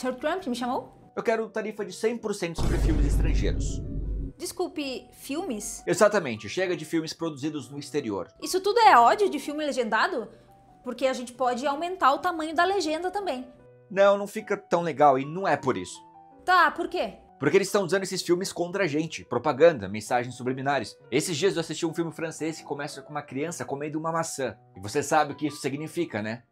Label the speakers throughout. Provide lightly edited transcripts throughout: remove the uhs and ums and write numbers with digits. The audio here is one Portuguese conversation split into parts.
Speaker 1: Sr. Trump me chamou?
Speaker 2: Eu quero tarifa de 100% sobre filmes estrangeiros.
Speaker 1: Desculpe, filmes?
Speaker 2: Exatamente, chega de filmes produzidos no exterior.
Speaker 1: Isso tudo é ódio de filme legendado? Porque a gente pode aumentar o tamanho da legenda também.
Speaker 2: Não fica tão legal e não é por isso.
Speaker 1: Tá, por quê?
Speaker 2: Porque eles estão usando esses filmes contra a gente. Propaganda, mensagens subliminares. Esses dias eu assisti um filme francês que começa com uma criança comendo uma maçã. E você sabe o que isso significa, né?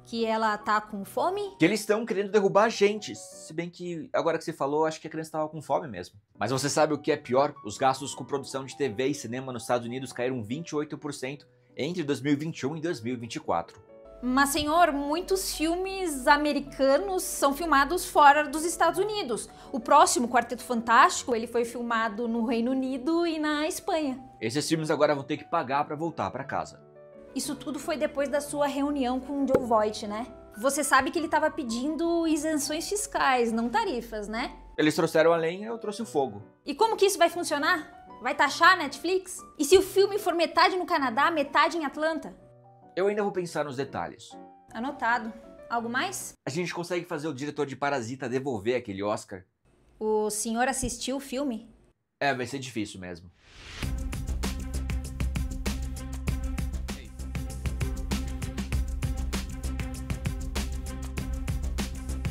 Speaker 1: Que ela tá com fome?
Speaker 2: Que eles estão querendo derrubar a gente. Se bem que, agora que você falou, acho que a criança estava com fome mesmo. Mas você sabe o que é pior? Os gastos com produção de TV e cinema nos Estados Unidos caíram 28% entre 2021 e 2024.
Speaker 1: Mas, senhor, muitos filmes americanos são filmados fora dos Estados Unidos. O próximo, Quarteto Fantástico, ele foi filmado no Reino Unido e na Espanha.
Speaker 2: Esses filmes agora vão ter que pagar para voltar para casa.
Speaker 1: Isso tudo foi depois da sua reunião com o Joe Voight, né? Você sabe que ele estava pedindo isenções fiscais, não tarifas, né?
Speaker 2: Eles trouxeram a lenha, eu trouxe o fogo.
Speaker 1: E como que isso vai funcionar? Vai taxar a Netflix? E se o filme for metade no Canadá, metade em Atlanta?
Speaker 2: Eu ainda vou pensar nos detalhes.
Speaker 1: Anotado. Algo mais?
Speaker 2: A gente consegue fazer o diretor de Parasita devolver aquele Oscar?
Speaker 1: O senhor assistiu o filme?
Speaker 2: Vai ser difícil mesmo.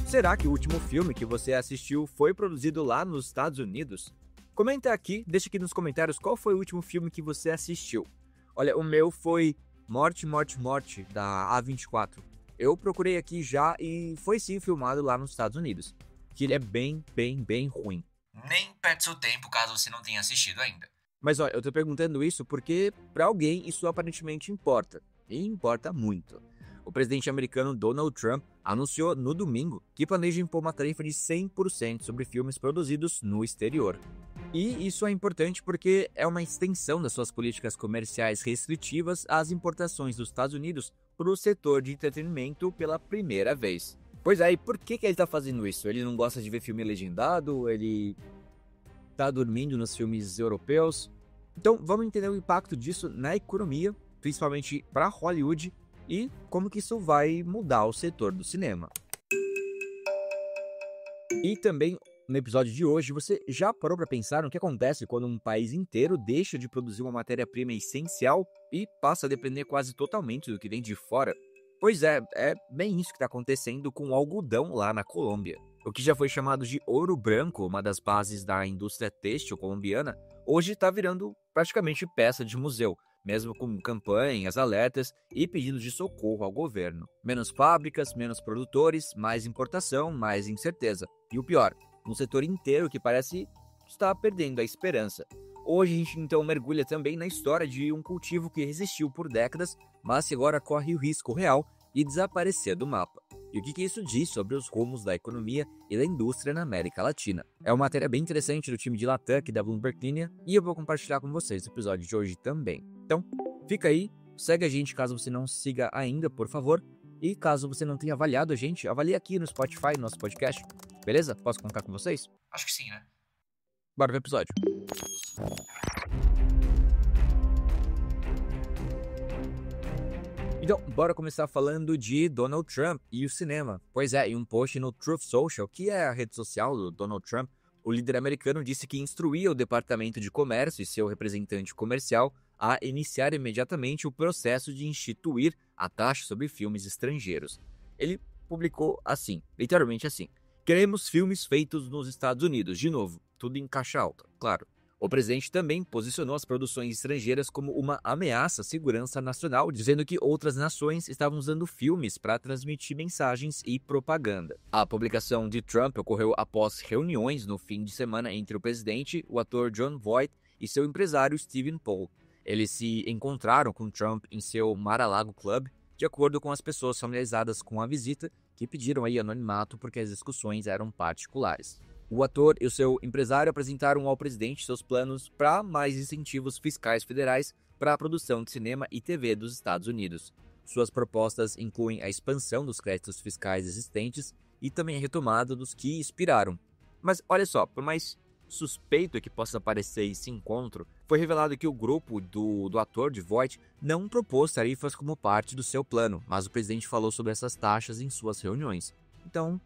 Speaker 3: Será que o último filme que você assistiu foi produzido lá nos Estados Unidos? Comenta aqui, deixa aqui nos comentários qual foi o último filme que você assistiu. Olha, o meu foi Morte, Morte, Morte, da A24. Eu procurei aqui já e foi sim filmado lá nos Estados Unidos. Que ele é bem ruim.
Speaker 2: Nem perde seu tempo caso você não tenha assistido ainda.
Speaker 3: Mas olha, eu tô perguntando isso porque pra alguém isso aparentemente importa. E importa muito. O presidente americano Donald Trump anunciou no domingo que planeja impor uma tarifa de 100% sobre filmes produzidos no exterior. E isso é importante porque é uma extensão das suas políticas comerciais restritivas às importações dos Estados Unidos para o setor de entretenimento pela primeira vez. Pois é, e por que ele está fazendo isso? Ele não gosta de ver filme legendado? Ele está dormindo nos filmes europeus? Então vamos entender o impacto disso na economia, principalmente para Hollywood, e como que isso vai mudar o setor do cinema. E também no episódio de hoje, você já parou para pensar no que acontece quando um país inteiro deixa de produzir uma matéria-prima essencial e passa a depender quase totalmente do que vem de fora? Pois é bem isso que está acontecendo com o algodão lá na Colômbia. O que já foi chamado de ouro branco, uma das bases da indústria têxtil colombiana, hoje está virando praticamente peça de museu, mesmo com campanhas, alertas e pedidos de socorro ao governo. Menos fábricas, menos produtores, mais importação, mais incerteza. E o pior, um setor inteiro que parece estar perdendo a esperança. Hoje a gente então mergulha também na história de um cultivo que resistiu por décadas, mas que agora corre o risco real de desaparecer do mapa. E o que isso diz sobre os rumos da economia e da indústria na América Latina? É uma matéria bem interessante do time de Latam aqui da Bloomberg Linha e eu vou compartilhar com vocês no episódio de hoje também. Então, fica aí, segue a gente caso você não siga ainda, por favor. E caso você não tenha avaliado a gente, avalie aqui no Spotify, nosso podcast. Beleza? Posso contar com vocês?
Speaker 2: Acho que sim, né?
Speaker 3: Bora pro episódio. Então, bora começar falando de Donald Trump e o cinema. Pois é, em um post no Truth Social, que é a rede social do Donald Trump, o líder americano disse que instruía o Departamento de Comércio e seu representante comercial a iniciar imediatamente o processo de instituir a taxa sobre filmes estrangeiros. Ele publicou assim, literalmente assim: queremos filmes feitos nos Estados Unidos, de novo, tudo em caixa alta, claro. O presidente também posicionou as produções estrangeiras como uma ameaça à segurança nacional, dizendo que outras nações estavam usando filmes para transmitir mensagens e propaganda. A publicação de Trump ocorreu após reuniões no fim de semana entre o presidente, o ator Jon Voight e seu empresário Steven Paul. Eles se encontraram com Trump em seu Mar-a-Lago Club, de acordo com as pessoas familiarizadas com a visita, que pediram aí anonimato porque as discussões eram particulares. O ator e o seu empresário apresentaram ao presidente seus planos para mais incentivos fiscais federais para a produção de cinema e TV dos Estados Unidos. Suas propostas incluem a expansão dos créditos fiscais existentes e também a retomada dos que expiraram. Mas olha só, por mais suspeito que possa parecer esse encontro, foi revelado que o grupo do ator de Voight não propôs tarifas como parte do seu plano, mas o presidente falou sobre essas taxas em suas reuniões. Então,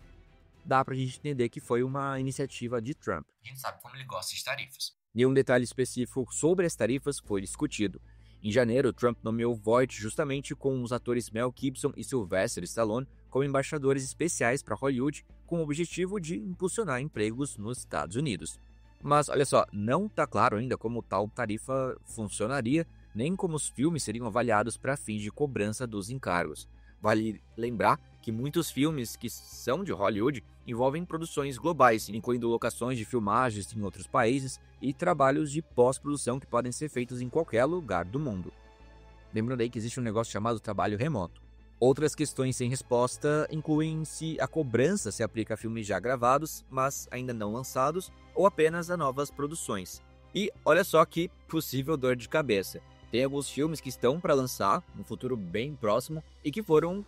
Speaker 3: dá pra gente entender que foi uma iniciativa de Trump.
Speaker 2: A gente sabe como ele gosta de tarifas.
Speaker 3: E um detalhe específico sobre as tarifas foi discutido. Em janeiro, Trump nomeou Voight justamente com os atores Mel Gibson e Sylvester Stallone como embaixadores especiais para Hollywood, com o objetivo de impulsionar empregos nos Estados Unidos. Mas olha só, não está claro ainda como tal tarifa funcionaria, nem como os filmes seriam avaliados para fins de cobrança dos encargos. Vale lembrar que muitos filmes que são de Hollywood envolvem produções globais, incluindo locações de filmagens em outros países e trabalhos de pós-produção que podem ser feitos em qualquer lugar do mundo. Lembrando aí que existe um negócio chamado trabalho remoto. Outras questões sem resposta incluem se a cobrança se aplica a filmes já gravados, mas ainda não lançados, ou apenas a novas produções. E olha só que possível dor de cabeça. Tem alguns filmes que estão para lançar, no futuro bem próximo, e que foram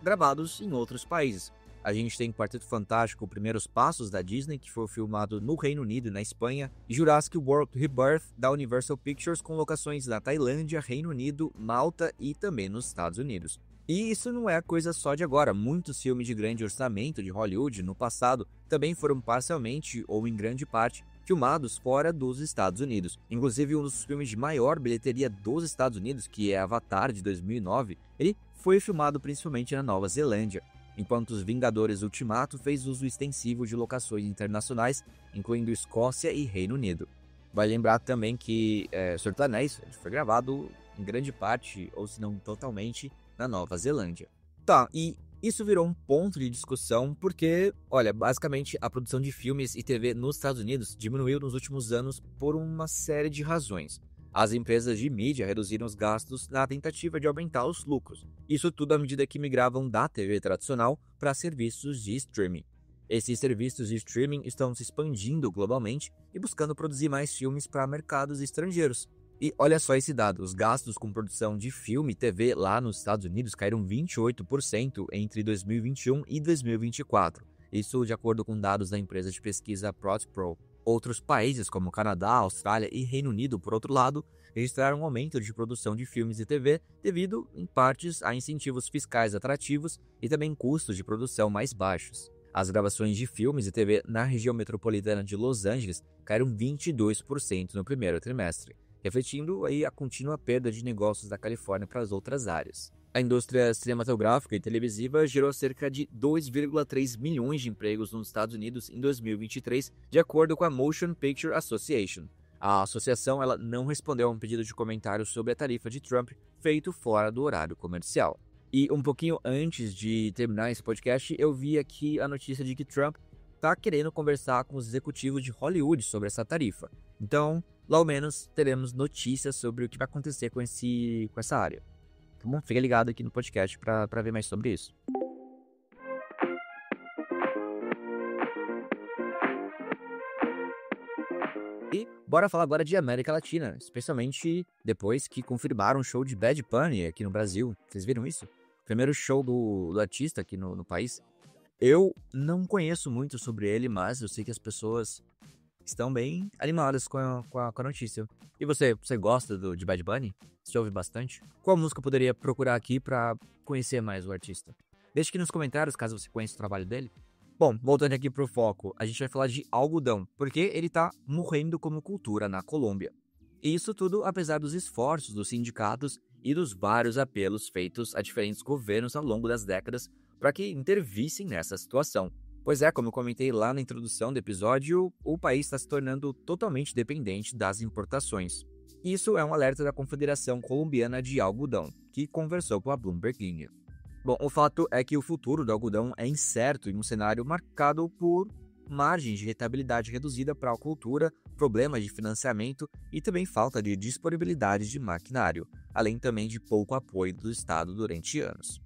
Speaker 3: gravados em outros países. A gente tem Quarteto Fantástico, Primeiros Passos da Disney, que foi filmado no Reino Unido e na Espanha, e Jurassic World Rebirth da Universal Pictures, com locações na Tailândia, Reino Unido, Malta e também nos Estados Unidos. E isso não é coisa só de agora. Muitos filmes de grande orçamento de Hollywood no passado também foram parcialmente ou em grande parte filmados fora dos Estados Unidos. Inclusive, um dos filmes de maior bilheteria dos Estados Unidos, que é Avatar, de 2009, ele foi filmado principalmente na Nova Zelândia, enquanto Os Vingadores Ultimato fez uso extensivo de locações internacionais, incluindo Escócia e Reino Unido. Vale lembrar também que Senhor dos Anéis foi gravado em grande parte, ou se não totalmente, na Nova Zelândia. Tá, e isso virou um ponto de discussão porque, olha, basicamente a produção de filmes e TV nos Estados Unidos diminuiu nos últimos anos por uma série de razões. As empresas de mídia reduziram os gastos na tentativa de aumentar os lucros. Isso tudo à medida que migravam da TV tradicional para serviços de streaming. Esses serviços de streaming estão se expandindo globalmente e buscando produzir mais filmes para mercados estrangeiros. E olha só esse dado, os gastos com produção de filme e TV lá nos Estados Unidos caíram 28% entre 2021 e 2024. Isso de acordo com dados da empresa de pesquisa ProdPro. Outros países como Canadá, Austrália e Reino Unido, por outro lado, registraram um aumento de produção de filmes e TV devido, em partes, a incentivos fiscais atrativos e também custos de produção mais baixos. As gravações de filmes e TV na região metropolitana de Los Angeles caíram 22% no primeiro trimestre, refletindo aí a contínua perda de negócios da Califórnia para as outras áreas. A indústria cinematográfica e televisiva gerou cerca de 2,3 milhões de empregos nos Estados Unidos em 2023, de acordo com a Motion Picture Association. A associação ela não respondeu a um pedido de comentário sobre a tarifa de Trump feito fora do horário comercial. E um pouquinho antes de terminar esse podcast, eu vi aqui a notícia de que Trump está querendo conversar com os executivos de Hollywood sobre essa tarifa. Então, lá ao menos, teremos notícias sobre o que vai acontecer com essa área. Tá bom? Fica ligado aqui no podcast para ver mais sobre isso. E bora falar agora de América Latina, especialmente depois que confirmaram o show de Bad Bunny aqui no Brasil. Vocês viram isso? Primeiro show do artista aqui no país. Eu não conheço muito sobre ele, mas eu sei que as pessoas estão bem animadas com a notícia. E você gosta de Bad Bunny? Você ouve bastante? Qual música eu poderia procurar aqui para conhecer mais o artista? Deixe aqui nos comentários caso você conheça o trabalho dele. Bom, voltando aqui pro foco, a gente vai falar de algodão, porque ele tá morrendo como cultura na Colômbia. E isso tudo apesar dos esforços dos sindicatos e dos vários apelos feitos a diferentes governos ao longo das décadas para que intervissem nessa situação. Pois é, como eu comentei lá na introdução do episódio, o país está se tornando totalmente dependente das importações. Isso é um alerta da Confederação Colombiana de Algodão, que conversou com a Bloomberg Linha. Bom, o fato é que o futuro do algodão é incerto em um cenário marcado por margens de rentabilidade reduzida para a cultura, problemas de financiamento e também falta de disponibilidade de maquinário, além também de pouco apoio do Estado durante anos.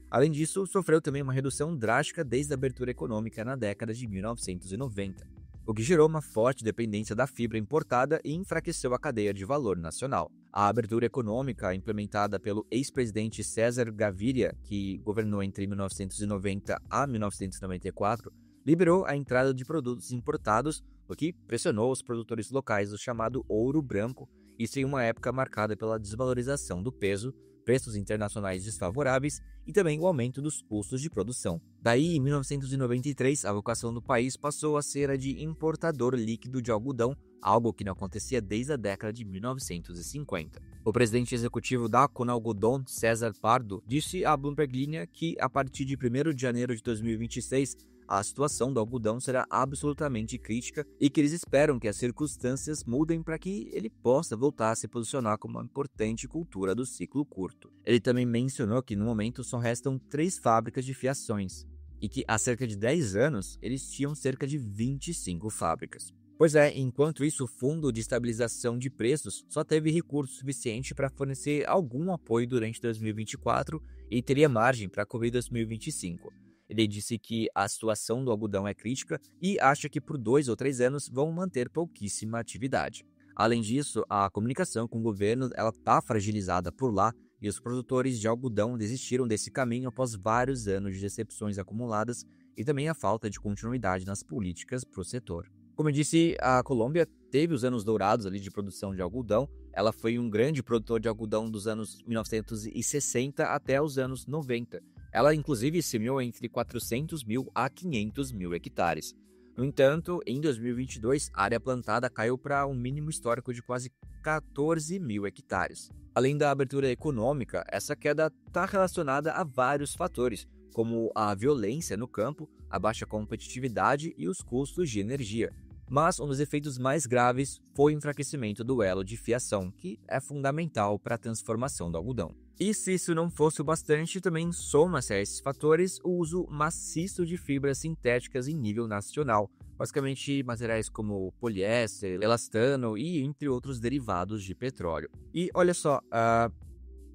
Speaker 3: Além disso, sofreu também uma redução drástica desde a abertura econômica na década de 1990, o que gerou uma forte dependência da fibra importada e enfraqueceu a cadeia de valor nacional. A abertura econômica implementada pelo ex-presidente César Gaviria, que governou entre 1990 a 1994, liberou a entrada de produtos importados, o que pressionou os produtores locais do chamado ouro branco, isso em uma época marcada pela desvalorização do peso, preços internacionais desfavoráveis e também o aumento dos custos de produção. Daí, em 1993, a vocação do país passou a ser a de importador líquido de algodão, algo que não acontecia desde a década de 1950. O presidente executivo da Conalgodão, César Pardo, disse à Bloomberg Linha que, a partir de 1º de janeiro de 2026, a situação do algodão será absolutamente crítica e que eles esperam que as circunstâncias mudem para que ele possa voltar a se posicionar como uma importante cultura do ciclo curto. Ele também mencionou que no momento só restam 3 fábricas de fiações e que há cerca de 10 anos eles tinham cerca de 25 fábricas. Pois é, enquanto isso, o Fundo de Estabilização de Preços só teve recurso suficiente para fornecer algum apoio durante 2024 e teria margem para cobrir 2025. Ele disse que a situação do algodão é crítica e acha que por 2 ou 3 anos vão manter pouquíssima atividade. Além disso, a comunicação com o governo está fragilizada por lá e os produtores de algodão desistiram desse caminho após vários anos de decepções acumuladas e também a falta de continuidade nas políticas para o setor. Como eu disse, a Colômbia teve os anos dourados ali de produção de algodão. Ela foi um grande produtor de algodão dos anos 1960 até os anos 90. Ela, inclusive, semeou entre 400 mil a 500 mil hectares. No entanto, em 2022, a área plantada caiu para um mínimo histórico de quase 14 mil hectares. Além da abertura econômica, essa queda está relacionada a vários fatores, como a violência no campo, a baixa competitividade e os custos de energia. Mas um dos efeitos mais graves foi o enfraquecimento do elo de fiação, que é fundamental para a transformação do algodão. E se isso não fosse o bastante, também soma-se a esses fatores o uso maciço de fibras sintéticas em nível nacional, basicamente materiais como poliéster, elastano e entre outros derivados de petróleo. E olha só,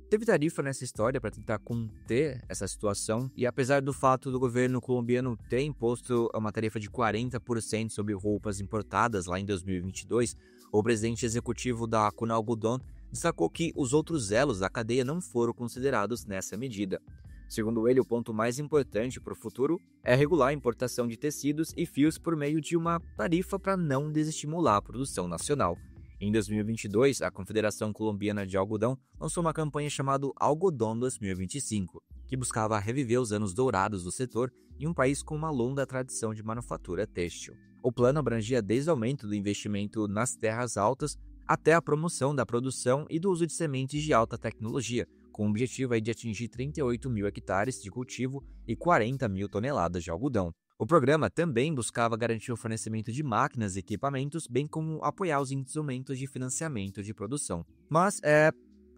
Speaker 3: teve tarifa nessa história para tentar conter essa situação, e apesar do fato do governo colombiano ter imposto uma tarifa de 40% sobre roupas importadas lá em 2022, o presidente executivo da Conalgodão destacou que os outros elos da cadeia não foram considerados nessa medida. Segundo ele, o ponto mais importante para o futuro é regular a importação de tecidos e fios por meio de uma tarifa para não desestimular a produção nacional. Em 2022, a Confederação Colombiana de Algodão lançou uma campanha chamada Algodão 2025, que buscava reviver os anos dourados do setor em um país com uma longa tradição de manufatura têxtil. O plano abrangia desde o aumento do investimento nas terras altas até a promoção da produção e do uso de sementes de alta tecnologia, com o objetivo de atingir 38 mil hectares de cultivo e 40 mil toneladas de algodão. O programa também buscava garantir o fornecimento de máquinas e equipamentos, bem como apoiar os instrumentos de financiamento de produção. Mas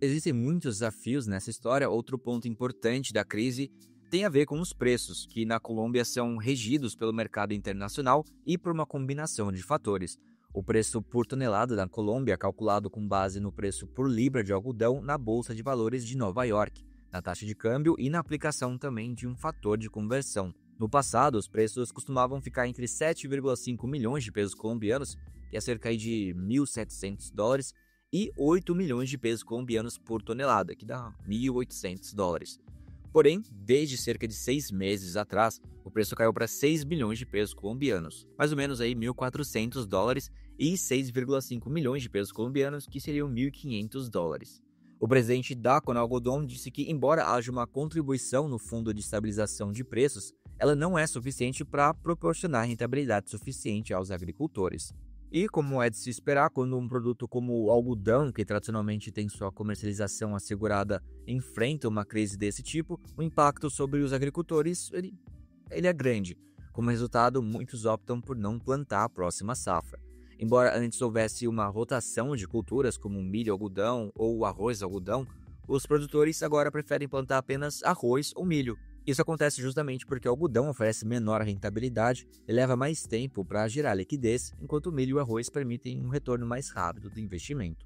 Speaker 3: existem muitos desafios nessa história. Outro ponto importante da crise tem a ver com os preços, que na Colômbia são regidos pelo mercado internacional e por uma combinação de fatores. O preço por tonelada na Colômbia é calculado com base no preço por libra de algodão na Bolsa de Valores de Nova York, na taxa de câmbio e na aplicação também de um fator de conversão. No passado, os preços costumavam ficar entre 7,5 milhões de pesos colombianos, que é cerca de $1.700, e 8 milhões de pesos colombianos por tonelada, que dá $1.800. Porém, desde cerca de 6 meses atrás, o preço caiu para 6 milhões de pesos colombianos, mais ou menos aí $1.400 e 6,5 milhões de pesos colombianos, que seriam $1.500. O presidente da Conalgodão disse que, embora haja uma contribuição no Fundo de Estabilização de Preços, ela não é suficiente para proporcionar rentabilidade suficiente aos agricultores. E, como é de se esperar, quando um produto como o algodão, que tradicionalmente tem sua comercialização assegurada, enfrenta uma crise desse tipo, o impacto sobre os agricultores ele é grande. Como resultado, muitos optam por não plantar a próxima safra. Embora antes houvesse uma rotação de culturas como milho-algodão ou arroz-algodão, os produtores agora preferem plantar apenas arroz ou milho. Isso acontece justamente porque o algodão oferece menor rentabilidade e leva mais tempo para gerar liquidez, enquanto o milho e o arroz permitem um retorno mais rápido do investimento.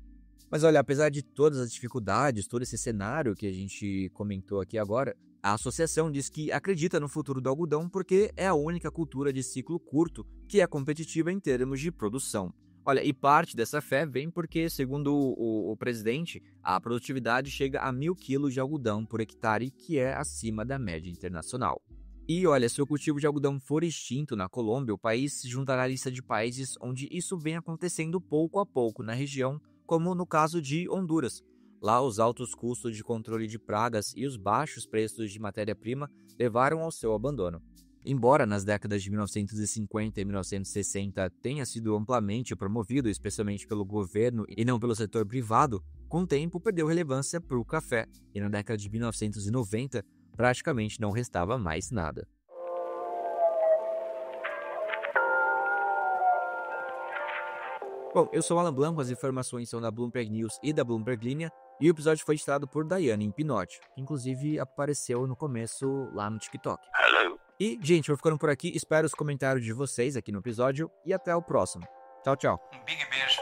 Speaker 3: Mas olha, apesar de todas as dificuldades, todo esse cenário que a gente comentou aqui agora, a associação diz que acredita no futuro do algodão porque é a única cultura de ciclo curto que é competitiva em termos de produção. Olha, e parte dessa fé vem porque, segundo o presidente, a produtividade chega a 1.000 quilos de algodão por hectare, que é acima da média internacional. E olha, se o cultivo de algodão for extinto na Colômbia, o país se juntará à lista de países onde isso vem acontecendo pouco a pouco na região, como no caso de Honduras. Lá, os altos custos de controle de pragas e os baixos preços de matéria-prima levaram ao seu abandono. Embora nas décadas de 1950 e 1960 tenha sido amplamente promovido, especialmente pelo governo e não pelo setor privado, com o tempo perdeu relevância para o café e na década de 1990 praticamente não restava mais nada. Bom, eu sou o Alan Blanco, as informações são da Bloomberg News e da Bloomberg Linha, e o episódio foi editado por Daiane Pinocchio, que inclusive apareceu no começo lá no TikTok.
Speaker 4: Hello.
Speaker 3: E, gente, vou ficando por aqui, espero os comentários de vocês aqui no episódio e até o próximo. Tchau, tchau.
Speaker 4: Big beijo.